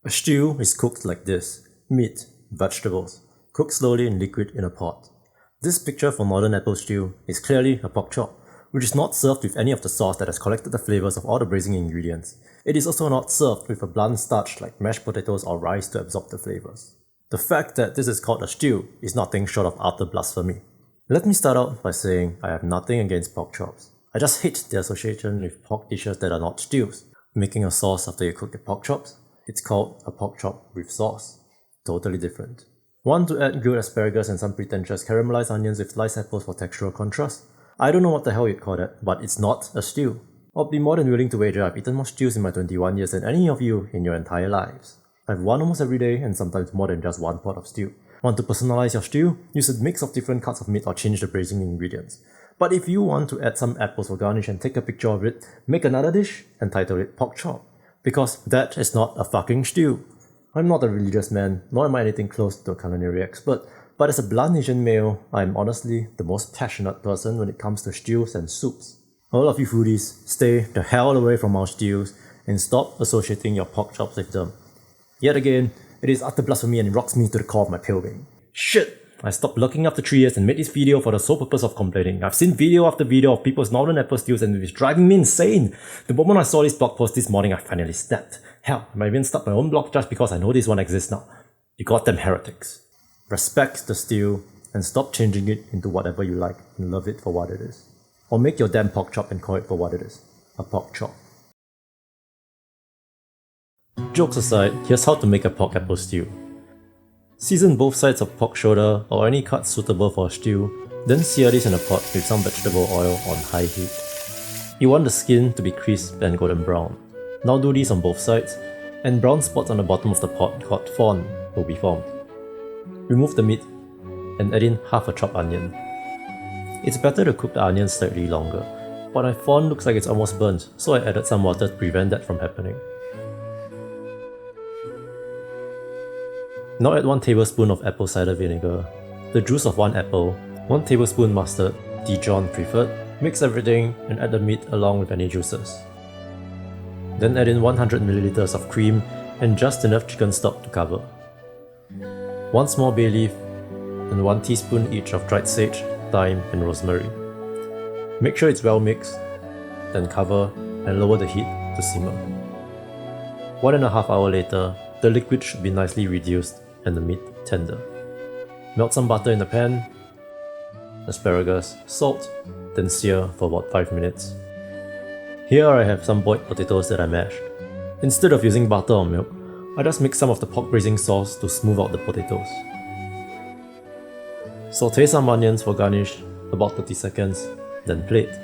A stew is cooked like this: meat, vegetables, cooked slowly in liquid in a pot. This picture for modern apple stew is clearly a pork chop, which is not served with any of the sauce that has collected the flavors of all the braising ingredients. It is also not served with a blunt starch like mashed potatoes or rice to absorb the flavors. The fact that this is called a stew is nothing short of utter blasphemy. Let me start out by saying I have nothing against pork chops. I just hate the association with pork dishes that are not stews. Making a sauce after you cook the pork chops? It's called a pork chop with sauce. Totally different. Want to add grilled asparagus and some pretentious caramelized onions with sliced apples for textural contrast? I don't know what the hell you'd call that, but it's not a stew. I'll be more than willing to wager I've eaten more stews in my 21 years than any of you in your entire lives. I've one almost every day and sometimes more than just one pot of stew. Want to personalize your stew? Use a mix of different cuts of meat or change the braising ingredients. But if you want to add some apples for garnish and take a picture of it, make another dish and title it pork chop. Because that is not a fucking stew. I'm not a religious man, nor am I anything close to a culinary expert, but as a blunt Asian male, I'm honestly the most passionate person when it comes to stews and soups. All of you foodies, stay the hell away from our stews and stop associating your pork chops with them. Yet again, it is utter blasphemy and it rocks me to the core of my pale vein. Shit! I stopped looking after 3 years and made this video for the sole purpose of complaining. I've seen video after video of people's northern apple stews and it is driving me insane. The moment I saw this blog post this morning, I finally snapped. Hell, I might even start my own blog just because I know this one exists now. You goddamn heretics. Respect the stew and stop changing it into whatever you like and love it for what it is. Or make your damn pork chop and call it for what it is. A pork chop. Jokes aside, here's how to make a pork apple stew. Season both sides of pork shoulder or any cut suitable for a stew, then sear this in a pot with some vegetable oil on high heat. You want the skin to be crisp and golden brown. Now do this on both sides, and brown spots on the bottom of the pot called fawn will be formed. Remove the meat and add in half a chopped onion. It's better to cook the onion slightly longer, but my fawn looks like it's almost burnt, so I added some water to prevent that from happening. Now add 1 tablespoon of apple cider vinegar, the juice of 1 apple, 1 tablespoon mustard, Dijon preferred, mix everything and add the meat along with any juices. Then add in 100 ml of cream and just enough chicken stock to cover. 1 small bay leaf and 1 teaspoon each of dried sage, thyme and rosemary. Make sure it's well mixed, then cover and lower the heat to simmer. 1.5 hours later, the liquid should be nicely reduced and the meat tender. Melt some butter in the pan, asparagus, salt, then sear for about 5 minutes. Here I have some boiled potatoes that I mashed. Instead of using butter or milk, I just mix some of the pork braising sauce to smooth out the potatoes. Sauté some onions for garnish, about 30 seconds, then plate.